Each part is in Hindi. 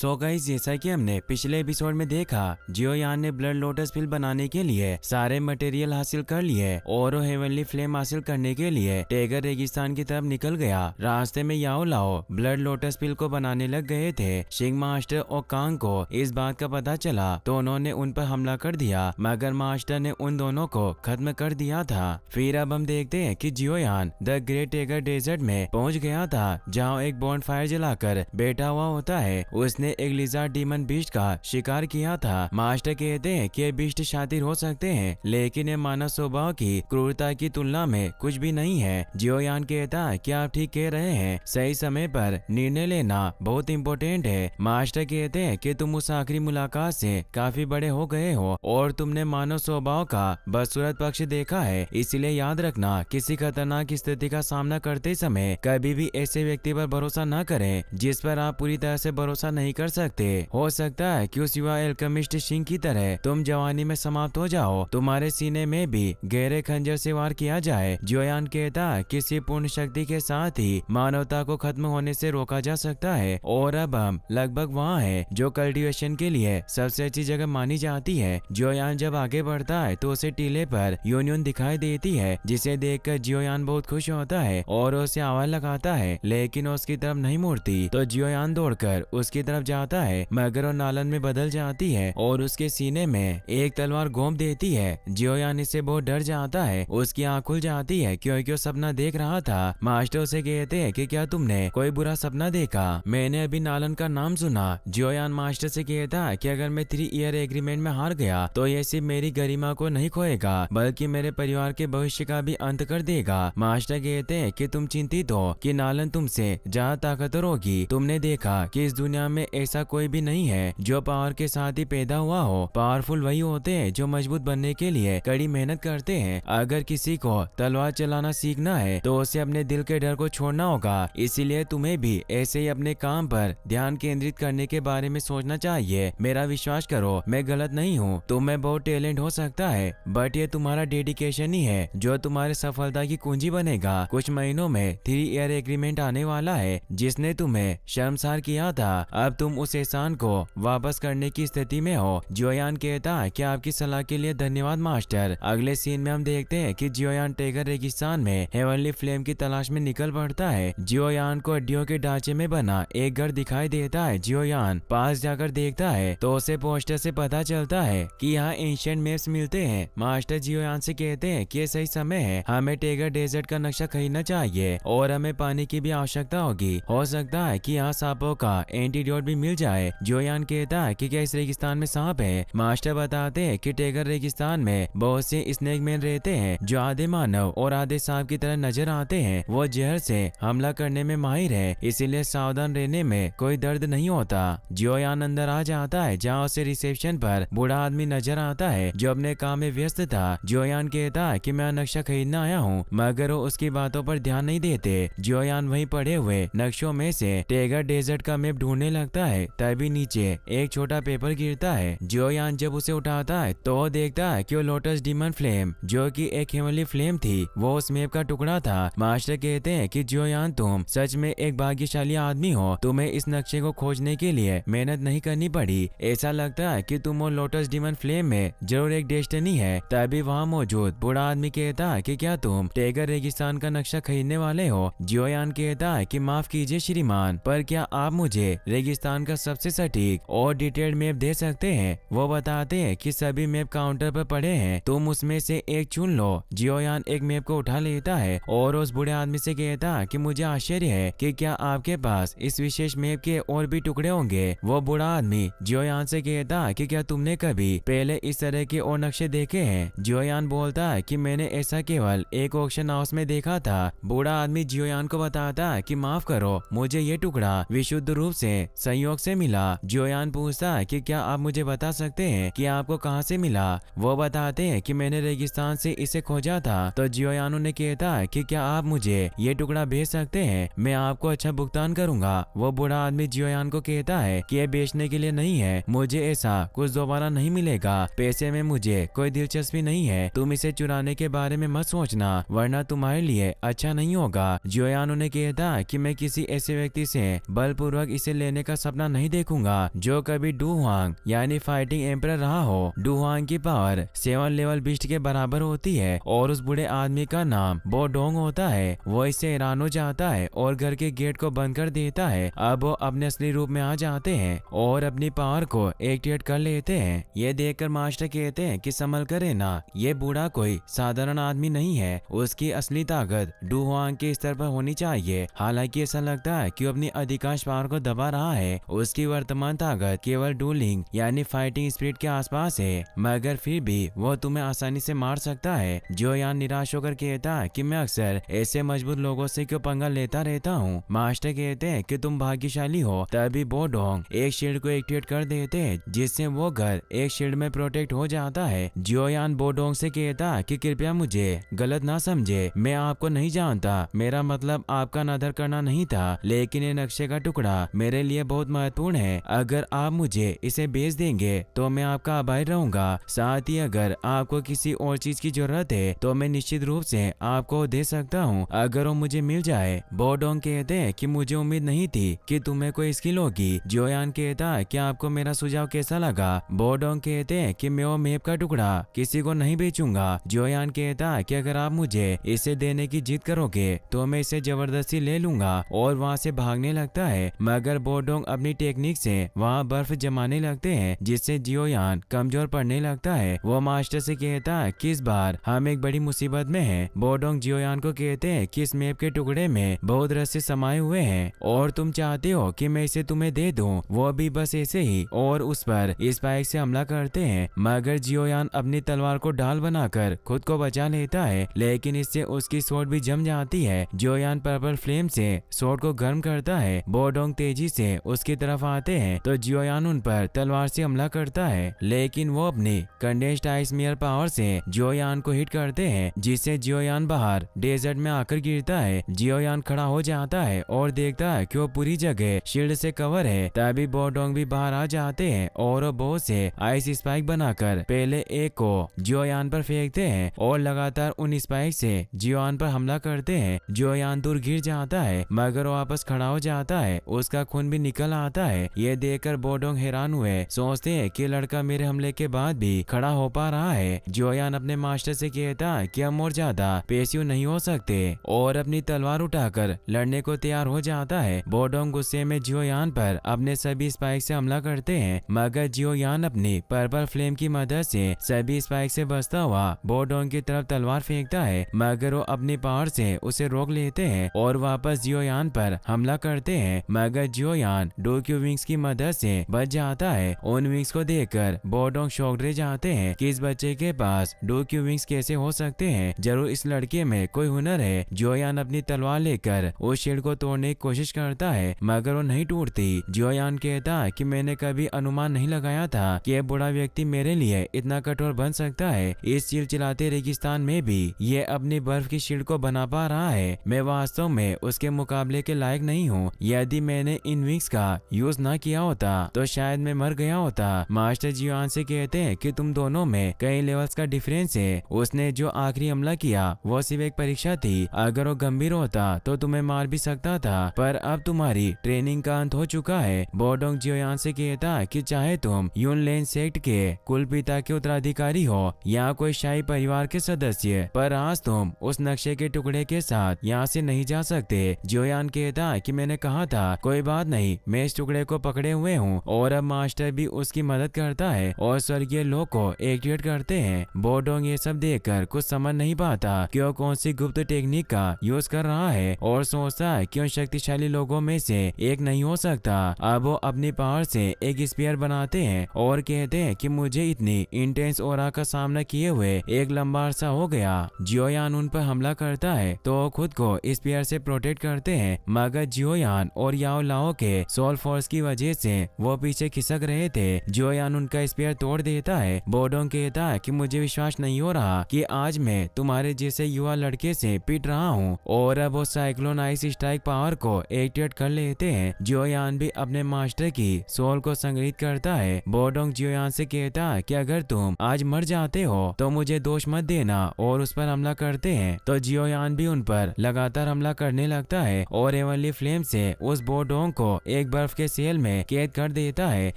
सो गाइस, जैसा कि हमने पिछले एपिसोड में देखा, जियोयान ने ब्लड लोटस पिल बनाने के लिए सारे मटेरियल हासिल कर लिए और वो हेवनली फ्लेम हासिल करने के लिए टेगर रेगिस्तान की तरफ निकल गया। रास्ते में याओ लाओ ब्लड लोटस पिल को बनाने लग गए थे। शिंग मास्टर और कांग को इस बात का पता चला तो उन्होंने उन पर हमला कर दिया, मगर मास्टर ने उन दोनों को खत्म कर दिया था। फिर अब हम देखते हैं कि जियोयान द ग्रेट टेगर डेजर्ट में पहुंच गया था, जहाँ एक बॉन्ड फायर जलाकर बैठा हुआ होता है। उसने एक लिजार्ड डीमन बीस्ट का शिकार किया था। मास्टर कहते हैं कि ये बीस्ट शातिर हो सकते हैं, लेकिन ये मानव स्वभाव की क्रूरता की तुलना में कुछ भी नहीं है। जियोयान कहता है कि आप ठीक कह रहे हैं, सही समय पर निर्णय लेना बहुत इम्पोर्टेंट है। मास्टर कहते हैं कि तुम उस आखिरी मुलाकात से काफी बड़े हो गए हो और तुमने मानव स्वभाव का बदसूरत पक्ष देखा है, इसलिए याद रखना, किसी खतरनाक स्थिति का सामना करते समय कभी भी ऐसे व्यक्ति पर भरोसा न करें जिस पर आप पूरी तरह से भरोसा नहीं कर सकते। हो सकता है कि उस युवा एल्केमिस्ट शिंग की तरह तुम जवानी में समाप्त हो जाओ, तुम्हारे सीने में भी गहरे खंजर से वार किया जाए। जियोयान कहता है किसी पूर्ण शक्ति के साथ ही मानवता को खत्म होने से रोका जा सकता है, और अब हम लगभग वहाँ है जो कल्टीवेशन के लिए सबसे अच्छी जगह मानी जाती है। जियोयान जब आगे बढ़ता है तो उसे टीले पर यूनियन दिखाई देती है, जिसे देखकर जियोयान बहुत खुश होता है और उसे आवाज लगाता है, लेकिन उसकी तरफ नहीं मुड़ती। तो जियोयान दौड़कर उसकी तरफ जाता है, मगर वो नालन में बदल जाती है और उसके सीने में एक तलवार घोंप देती है। जियोयान इससे बहुत डर जाता है, उसकी आंख खुल जाती है क्योंकि वो सपना देख रहा था। मास्टर उसे कहते हैं कि क्या तुमने कोई बुरा सपना देखा? मैंने अभी नालन का नाम सुना। जियोयान मास्टर से कहता है कि अगर मैं 3 ईयर एग्रीमेंट में हार गया तो ये सिर्फ मेरी गरिमा को नहीं खोएगा, बल्कि मेरे परिवार के भविष्य का भी अंत कर देगा। मास्टर कहते हैं कि तुम चिंतित हो कि नालन तुमसे ज्यादा ताकतवर होगी। तुमने देखा कि इस दुनिया में ऐसा कोई भी नहीं है जो पावर के साथ ही पैदा हुआ हो। पावरफुल वही होते हैं जो मजबूत बनने के लिए कड़ी मेहनत करते हैं। अगर किसी को तलवार चलाना सीखना है तो उसे अपने दिल के डर को छोड़ना होगा, इसीलिए तुम्हें भी ऐसे ही अपने काम पर ध्यान केंद्रित करने के बारे में सोचना चाहिए। मेरा विश्वास करो, मैं गलत नहीं हूँ। तुम में बहुत टैलेंट हो सकता है, बट ये तुम्हारा डेडिकेशन ही है जो तुम्हारी सफलता की कुंजी बनेगा। कुछ महीनों में 3 ईयर एग्रीमेंट आने वाला है जिसने तुम्हें शर्मसार किया था। अब तुम उस एहसान को वापस करने की स्थिति में हो। जियोयान कहता है कि आपकी सलाह के लिए धन्यवाद मास्टर। अगले सीन में हम देखते हैं कि जियोयान टेगर रेगिस्तान में हेवनली फ्लेम की तलाश में निकल पड़ता है। जियोयान को हड्डियों के ढांचे में बना एक घर दिखाई देता है। जियोयान पास जाकर देखता है तो उसे पोस्टर से पता चलता है कि यहाँ एंशिएंट मैप्स मिलते हैं। मास्टर जियोयान से कहते हैं कि सही समय है, हमें टेगर डेजर्ट का नक्शा खरीदना चाहिए और हमें पानी की भी आवश्यकता होगी। हो सकता है कि यहाँ सांपों का एंटीडोट भी मिल जाए। जियोयान कहता है कि क्या इस रेगिस्तान में सांप है? मास्टर बताते हैं कि टेगर रेगिस्तान में बहुत से स्नेक मैन रहते हैं जो आधे मानव और आधे सांप की तरह नजर आते हैं। वो जहर से हमला करने में माहिर है, इसीलिए सावधान रहने में कोई दर्द नहीं होता। जियोयान अंदर आ जाता है, जहाँ उसे रिसेप्शन पर बूढ़ा आदमी नजर आता है जो अपने काम में व्यस्त था। जियोयान कहता है कि मैं नक्शा खरीदना आया हूँ, मगर वो उसकी बातों पर ध्यान नहीं देते। जियोयान वहीं पड़े हुए नक्शों में से टेगर डेजर्ट का मैप ढूंढने लगता है, तभी नीचे एक छोटा पेपर गिरता है। जियोयान जब उसे उठाता है तो वो देखता है कि वो लोटस डीमन फ्लेम, जो कि एक हेवनली फ्लेम थी, वो उस मैप का टुकड़ा था। मास्टर कहते हैं कि जियोयान तुम सच में एक भाग्यशाली आदमी हो, तुम्हें इस नक्शे को खोजने के लिए मेहनत नहीं करनी पड़ी। ऐसा लगता है कि तुम और लोटस डीमन फ्लेम में जरूर एक डेस्टिनी है। तभी वहाँ मौजूद बूढ़ा आदमी कहता है कि क्या तुम टेगर रेगिस्तान का नक्शा खरीदने वाले हो? जियोयान कहता है कि माफ कीजिए श्रीमान, पर क्या आप मुझे रेगिस्तान का सबसे सटीक और डिटेल्ड मैप दे सकते हैं? वो बताते हैं कि सभी मैप काउंटर पर पड़े हैं, तुम उसमें से एक चुन लो। जियोयान एक मैप को उठा लेता है और उस बूढ़े आदमी से कहता है कि मुझे आश्चर्य है कि क्या आपके पास इस विशेष मैप के और भी टुकड़े होंगे। वो बूढ़ा आदमी जियोयान से कहता है कि क्या तुमने कभी पहले इस तरह के और नक्शे देखे हैं? जियोयान बोलता है कि मैंने ऐसा केवल एक ऑक्शन हाउस में देखा था। बूढ़ा आदमी जियोयान को बताता है कि माफ करो, मुझे ये टुकड़ा विशुद्ध रूप से संयोग से मिला। जियोयान पूछता है कि क्या आप मुझे बता सकते हैं कि आपको कहां से मिला? वो बताते हैं कि मैंने रेगिस्तान से इसे खोजा था। तो जियोयान उन्हें कहता है कि क्या आप मुझे ये टुकड़ा भेज सकते हैं, मैं आपको अच्छा भुगतान करूंगा। वो बूढ़ा आदमी जियोयान को कहता है कि ये बेचने के लिए नहीं है, मुझे ऐसा कुछ दोबारा नहीं मिलेगा। पैसे में मुझे कोई दिलचस्पी नहीं है, तुम इसे चुराने के बारे में मत सोचना, वरना तुम्हारे लिए अच्छा नहीं होगा। जियोयान उन्हें कहता है कि मैं किसी ऐसे व्यक्ति से बलपूर्वक इसे लेने का सपना नहीं देखूंगा जो कभी डू हुआंग यानी फाइटिंग एम्परर रहा हो। डू हुआंग की पावर 7 लेवल बीस्ट के बराबर होती है और उस बूढ़े आदमी का नाम बो डोंग होता है। वो इससे हैरान हो जाता है और घर के गेट को बंद कर देता है। अब वो अपने असली रूप में आ जाते हैं और अपनी पावर को एक्टिवेट कर लेते हैं। ये देखकर मास्टर कहते हैं कि संभल कर रहना, ये बूढ़ा कोई साधारण आदमी नहीं है, उसकी असली ताकत डू हुआंग के स्तर पर होनी चाहिए। हालांकि ऐसा लगता है कि वो अपनी अधिकांश पावर को दबा रहा है, उसकी वर्तमान ताकत केवल डूलिंग यानी फाइटिंग स्पिरिट के आसपास है, मगर फिर भी वो तुम्हें आसानी से मार सकता है। जो यान निराश होकर कहता है कि मैं अक्सर ऐसे मजबूत लोगों से क्यों पंगा लेता रहता हूँ। मास्टर कहते हैं कि तुम भाग्यशाली हो। तभी बो डोंग एक शील्ड को एक्टिवेट कर देते हैं जिससे वो घर एक शील्ड में प्रोटेक्ट हो जाता है। जियो यान बो डोंग से कहता है कि कृपया मुझे गलत ना समझे, मैं आपको नहीं जानता, मेरा मतलब आपका अनादर करना नहीं था, लेकिन ये नक्शे का टुकड़ा मेरे लिए बहुत महत्वपूर्ण है। अगर आप मुझे इसे बेच देंगे तो मैं आपका आभारी रहूंगा। साथ ही अगर आपको किसी और चीज की जरूरत है तो मैं निश्चित रूप से आपको दे सकता हूँ अगर वो मुझे मिल जाए। बो डोंग कहते हैं कि मुझे उम्मीद नहीं थी कि तुम्हें कोई स्किल होगी। जोयान कहता है कि आपको मेरा सुझाव कैसा लगा। बो डोंग कहते हैं कि मैं वो मैप का टुकड़ा किसी को नहीं बेचूंगा। जोयान कहता है कि अगर आप मुझे इसे देने की जिद करोगे तो मैं इसे जबरदस्ती ले लूंगा और वहाँ से भागने लगता है, मगर बो डोंग अपनी टेक्निक से वहाँ बर्फ जमाने लगते हैं जिससे जियोयान कमजोर पड़ने लगता है। वो मास्टर से कहता है कि इस बार हम एक बड़ी मुसीबत में हैं। बो डोंग जियोयान को कहते हैं कि इस मैप के टुकड़े में बहुत रहस्य समाये हुए हैं और तुम चाहते हो कि मैं इसे तुम्हें दे दूं, वो भी बस ऐसे ही, और उस पर स्पाइक से हमला करते हैं, मगर जियोयान अपनी तलवार को ढाल बनाकर खुद को बचा लेता है, लेकिन इससे उसकी स्वॉर्ड भी जम जाती है। जियोयान पर्पल फ्लेम से स्वॉर्ड को गर्म करता है। बो डोंग तेजी से उसकी तरफ आते हैं तो जियोयान उन पर तलवार से हमला करता है, लेकिन वो अपनी कंडेंस्ड आइस मियर पावर से जियोयान को हिट करते हैं जिससे जियोयान बाहर डेजर्ट में आकर गिरता है। जियोयान खड़ा हो जाता है और देखता है कि वो पूरी जगह शील्ड से कवर है। तभी बो डोंग भी बाहर आ जाते हैं और वो बो से आइस स्पाइक बनाकर पहले एक को जियोयान पर फेंकते हैं और लगातार उन स्पाइक से जियोयान पर हमला करते हैं। जियोयान दूर गिर जाता है मगर वो वापस खड़ा हो जाता है, उसका खून भी निकल आता है। ये देखकर बो डोंग हैरान हुए, सोचते हैं कि लड़का मेरे हमले के बाद भी खड़ा हो पा रहा है। जियोयान अपने मास्टर से कहता है कि हम और ज्यादा पेशिव नहीं हो सकते और अपनी तलवार उठाकर लड़ने को तैयार हो जाता है। बो डोंग गुस्से में जियोयान पर अपने सभी स्पाइक से हमला करते हैं, मगर जियोयान अपनी पर्पल फ्लेम की मदद से सभी स्पाइक से बचता हुआ बो डोंग की तरफ तलवार फेंकता है, मगर वो अपनी पावर से उसे रोक लेते हैं और वापस जियोयान पर हमला करते हैं, मगर जियोयान डोक्यू विंग्स की मदद से बच जाता है। उन विंग्स को देखकर बो डोंग शॉक्ड रह जाते हैं कि इस बच्चे के पास डोक्यू विंग्स कैसे हो सकते हैं, जरूर इस लड़के में कोई हुनर है। जियोयान अपनी तलवार लेकर उस शील्ड को तोड़ने की कोशिश करता है मगर वो नहीं टूटती। जियोयान कहता है कि मैंने कभी अनुमान नहीं लगाया था कि यह बूढ़ा व्यक्ति मेरे लिए इतना कठोर बन सकता है। इस चिलचिलाते रेगिस्तान में भी ये अपनी बर्फ की शील्ड को बना पा रहा है। मैं वास्तव में उसके मुकाबले के लायक नहीं हूँ। यदि मैंने इन विंग्स का यूज ना किया होता तो शायद मैं मर गया होता। मास्टर जियोयान से कहते हैं कि तुम दोनों में कई लेवल्स का डिफरेंस है। उसने जो आखिरी हमला किया वो सिर्फ एक परीक्षा थी, अगर वो गंभीर होता तो तुम्हें मार भी सकता था, पर अब तुम्हारी ट्रेनिंग का अंत हो चुका है। बो डोंग जियोयान से कहता कि चाहे तुम यूनलेन सेक्ट के कुल पिता के उत्तराधिकारी हो या कोई शाही परिवार के सदस्य, पर आज तुम उस नक्शे के टुकड़े के साथ यहाँ से नहीं जा सकते। जियोयान कहता है कि मैंने कहा था कोई बात नहीं, मैं इस टुकड़े को पकड़े हुए हूँ, और अब मास्टर भी उसकी मदद करता है और स्वर्गीय लोक को एक्टिवेट करते हैं। बो डोंग ये सब देखकर कुछ समझ नहीं पाता कि वो कौन सी गुप्त टेक्निक का यूज कर रहा है और सोचता है कि उन शक्तिशाली लोगों में से एक नहीं हो सकता। अब वो अपनी पावर से एक स्पीयर बनाते हैं और कहते हैं कि मुझे इतनी इंटेंस ऑरा का सामना किए हुए एक लंबा अरसा हो गया। जियोयान उन पर हमला करता है तो खुद को स्पीयर से प्रोटेक्ट करते हैं, मगर जियोयान और याओ लाओ के सोल फोर्स की वजह से वो पीछे खिसक रहे थे। जियोयान उनका स्पीयर तोड़ देता है। बो डोंग कहता है कि मुझे विश्वास नहीं हो रहा कि आज मैं तुम्हारे जैसे युवा लड़के से पिट रहा हूँ, और अब वो साइक्लोन आइस स्ट्राइक पावर को एक्टिवेट कर लेते हैं। जियोयान भी अपने मास्टर की सोल को संग्रहित करता है। बो डोंग जियोयान से कहता है कि अगर तुम आज मर जाते हो तो मुझे दोष मत देना, और उस पर हमला करते हैं तो जियोयान भी उन पर लगातार हमला करने लगता है और हेवनली फ्लेम से उस बो डोंग को एक बर्फ के सेल में कैद कर देता है,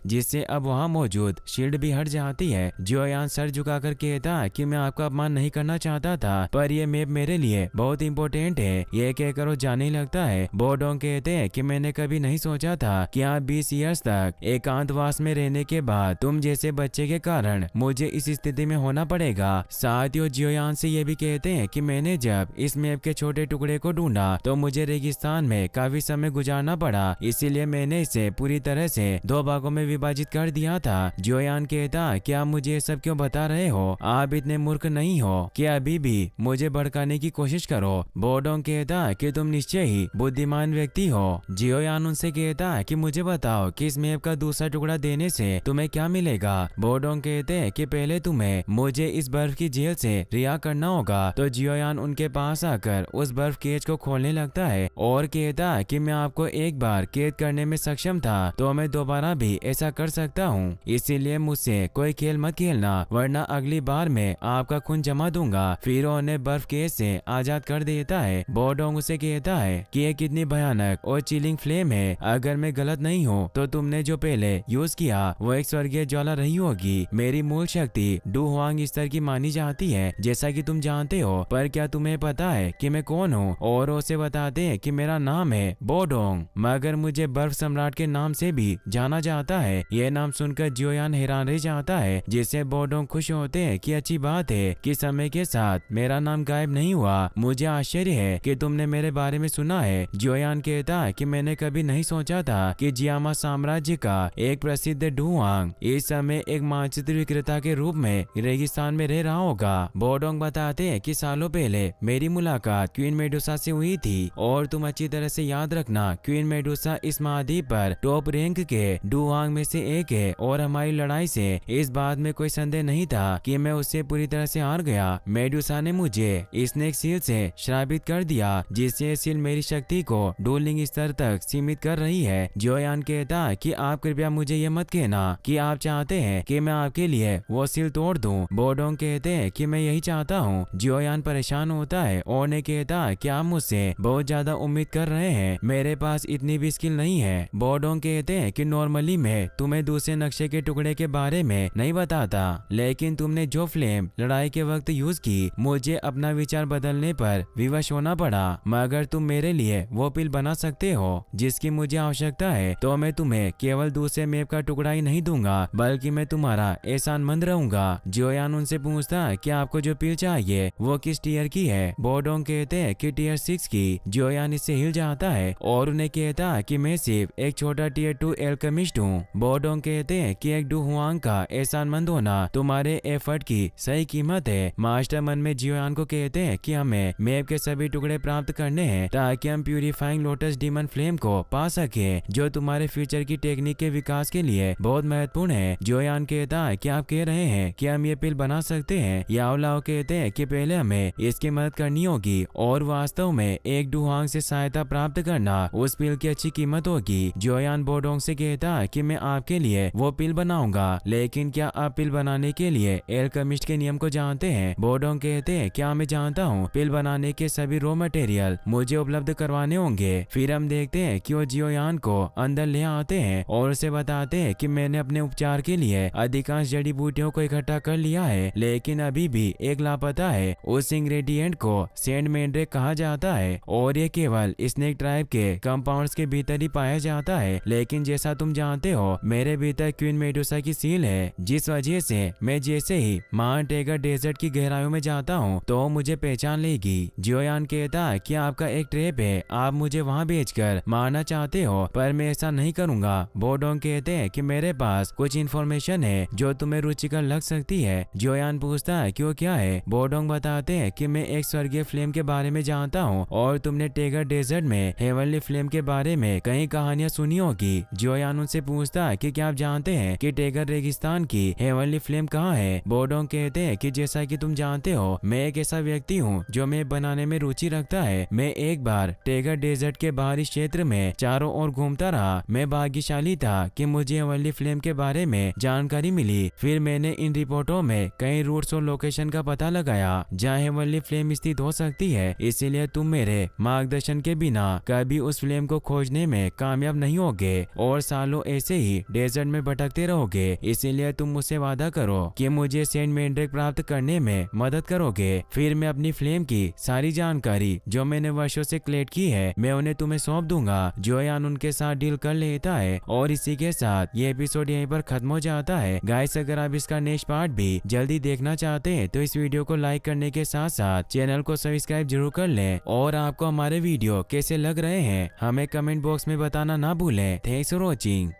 जिससे अब वहाँ मौजूद शील्ड भी हट जाती है। जियोयान सर झुकाकर कहता है कि मैं आपका अपमान नहीं करना चाहता था, पर ये मैप मेरे लिए बहुत इंपॉर्टेंट है। ये कहकर वो जाने लगता है। बोडोंग कहते हैं कि मैंने कभी नहीं सोचा था कि आप 20 ईयर्स तक एकांतवास में रहने के बाद तुम जैसे बच्चे के कारण मुझे इस स्थिति में होना पड़ेगा। साथ ही जियोयान से ये भी कहते हैं कि मैंने जब इस मैप के छोटे टुकड़े को ढूंढा तो मुझे रेगिस्तान में काफी समय गुजारना पड़ा, इसीलिए मैंने इसे पूरी तरह से 2 भागों में विभाजित कर दिया था। जियोयान कहता कि आप मुझे ये सब क्यों बता रहे हो, आप इतने मूर्ख नहीं हो कि अभी भी मुझे भड़काने की कोशिश करो। बोडोंग कहता कि तुम निश्चय ही बुद्धिमान व्यक्ति हो। जियोयान उनसे कहता कि मुझे बताओ कि इस मैप का दूसरा टुकड़ा देने से तुम्हें क्या मिलेगा। बोडोंग कहते हैं कि पहले तुम्हें मुझे इस बर्फ की जेल से रिहा करना होगा। तो जियोयान उनके पास आकर उस बर्फ केज को खोलने लगता है और कहता कि मैं आपको एक बार कैद करने में सक्षम था तो मैं दोबारा भी ऐसा कर सकता हूँ, इसीलिए मुझसे कोई खेल मत खेलना, वरना अगली बार मैं आपका खून जमा दूंगा। फिर उन्हें बर्फ केज से आजाद कर देता है। बोडोंग उसे कहता है कि ये कितनी भयानक और चिलिंग फ्लेम है। अगर मैं गलत नहीं हूँ तो तुमने जो पहले यूज किया वो एक स्वर्गीय ज्वाला रही होगी। मेरी मूल शक्ति डू हुआंग स्तर की मानी जाती है, जैसा कि तुम जानते हो। पर क्या तुम्हें पता है कि मैं कौन हूँ? और उसे बताते हैं कि मेरा नाम है बोडोंग, मगर मुझे बर्फ सम्राट के नाम से भी जाना जाता है। यह नाम सुनकर जियोयान हैरान रह जाता है, जिससे बोडोंग खुश होते हैं कि अच्छी बात है कि समय के साथ मेरा नाम गायब नहीं हुआ। मुझे आश्चर्य है कि तुमने मेरे बारे में सुना है। जियोयान कहता है कि मैंने कभी नहीं सोचा था कि जियामा साम्राज्य का एक प्रसिद्ध डू हुआंग इस समय एक मानचित्र विक्रेता के रूप में रेगिस्तान में रह रहा होगा। बोडोंग बताते हैं कि सालों पहले मेरी मुलाकात क्वीन मेडुसा से हुई थी और तुम अच्छी तरह से याद रखना, क्वीन मेडुसा इस महाद्वीप पर टॉप रैंक के डू हुआंग में से एक है और हमारी लड़ाई से इस बात में कोई संदेह नहीं था कि मैं उससे पूरी तरह से हार गया। मेडुसा ने मुझे स्नेक सील से श्रापित कर दिया, जिससे सील मेरी शक्ति को डूलिंग स्तर तक सीमित कर रही है। जियोयान कहता कि आप कृपया मुझे ये मत कहना कि आप चाहते हैं कि मैं आपके लिए वो सील तोड़ दूं। बोडोंग कहते हैं कि मैं यही चाहता हूँ। जियोयान परेशान होता है और ने कहता कि आप मुझसे बहुत ज्यादा उम्मीद कर रहे हैं, मेरे पास इतनी भी स्किल नहीं है। बोडोंग कहते हैं कि नॉर्मली मैं तुम्हें दूसरे नक्शे के टुकड़े के बारे में नहीं बताता, लेकिन तुमने जो फ्लेम लड़ाई के वक्त यूज की, मुझे अपना विचार बदलने पर विवश होना पड़ा। मगर तुम मेरे लिए वो पिल बना सकते हो जिसकी मुझे आवश्यकता है, तो मैं तुम्हें केवल दूसरे मैप का टुकड़ा ही नहीं दूंगा, बल्कि मैं तुम्हारा एहसानमंद रहूंगा। जियोयान उनसे पूछता है कि आपको जो पिल चाहिए वो किस टीयर की है। बोडोंग कहते हैं कि टीयर 6 की। जियोयान इससे हिल जाता है और उन्हें कहता है कि मैं सिर्फ एक छोटा टीयर 2 एल्केमिस्ट हूँ। बोडोंग कहते हैं कि एक डू हुआंग का एहसानमंद होना तुम्हारे एफर्ट की सही कीमत है। मास्टर मन में जियोयान को कहते हैं कि हमें मैप के सभी टुकड़े प्राप्त करने हैं ताकि हम प्यूरिफाइंग लोटस डीमन फ्लेम को पा सके, जो तुम्हारे फ्यूचर की टेक्निक के विकास के लिए बहुत महत्वपूर्ण है। जियोयान कहता है कि आप कह रहे हैं कि हम ये पिल बना सकते हैं। याओलाओ कहते हैं कि पहले हमें इसकी मदद करनी होगी और वास्तव में एक डू हुआंग से सहायता प्राप्त करना उस पिल की अच्छी कीमत होगी। जियोयान बोडोंग से कहता है कि मैं आपके लिए वो पिल बनाऊंगा, लेकिन क्या आप पिल बनाने के लिए एल्केमिस्ट के नियम को जानते हैं? बोडोंग कहते हैं क्या मैं जानता हूँ, पिल बनाने के सभी रॉ मटेरियल मुझे उपलब्ध करवाने होंगे। फिर हम देखते हैं कि वो जियोयान को अंदर ले आते हैं और उसे बताते हैं कि मैंने अपने उपचार के लिए अधिकांश जड़ी बूटियों को इकट्ठा कर लिया है, लेकिन अभी भी एक लापता है। उस इंग्रेडिएंट को सेंट मैंड्रेक कहा जाता है और ये केवल स्नेक ट्राइब के कंपाउंड्स के भीतर ही पाया जाता है। लेकिन जैसा तुम जानते हो, मेरे भीतर क्वीन मेडुसा की सील है, जिस वजह से मैं जैसे ही माउंट टेगर डेजर्ट की गहराइयों में जाता हूँ तो मुझे पहचान लेगी। जियोयान कहता है कि आपका एक ट्रैप है, आप मुझे वहाँ भेजकर मारना चाहते हो, पर मैं ऐसा नहीं करूँगा। बोडोंग कहते हैं कि मेरे पास कुछ इन्फॉर्मेशन है जो तुम्हें रुचिकर लग सकती है। जियोयान पूछता है कि वो क्या है। बोडोंग बताते हैं कि मैं एक स्वर्गीय फ्लेम के बारे में जानता हूँ और तुमने टेगर डेजर्ट में हेवनली फ्लेम के बारे में कई कहानियां सुनी होगी। जियोयान उनसे पूछता है कि क्या आप जानते हैं कि टेगर रेगिस्तान की हेवनली फ्लेम कहाँ है। बोडोंग कहते हैं कि जैसा कि तुम जानते हो, मैं एक ऐसा व्यक्ति हूँ जो मैं बनाने में रुचि रखता है। मैं एक बार टेगर डेजर्ट के बाहरी क्षेत्र में चारों ओर घूमता रहा। मैं भाग्यशाली था कि मुझे हेवनली फ्लेम के बारे में जानकारी मिली। फिर मैंने इन रिपोर्टों में कई रूट्स और लोकेशन का पता लगाया जहाँ हेवनली फ्लेम स्थित हो सकती है, इसीलिए तुम मेरे मार्गदर्शन के बिना कभी उस फ्लेम को खोजने में कामयाब कामयाब नहीं होगे और सालों ऐसे ही डेजर्ट में भटकते रहोगे। इसीलिए तुम मुझसे वादा करो कि मुझे सेंट मैंड्रिक प्राप्त करने में मदद करोगे। फिर मैं अपनी फ्लेम की सारी जानकारी जो मैंने वर्षों से कलेक्ट की है मैं उन्हें तुम्हें सौंप दूंगा। जोयान उनके साथ डील कर लेता है और इसी के साथ ये एपिसोड यहीं पर खत्म हो जाता है। गाइस, अगर आप इसका नेक्स्ट पार्ट भी जल्दी देखना चाहते हैं तो इस वीडियो को लाइक करने के साथ साथ चैनल को सब्सक्राइब जरूर कर लें। और आपको हमारे वीडियो कैसे लग रहे हैं हमें कमेंट बॉक्स में बताना ना भूलें। Thanks for watching.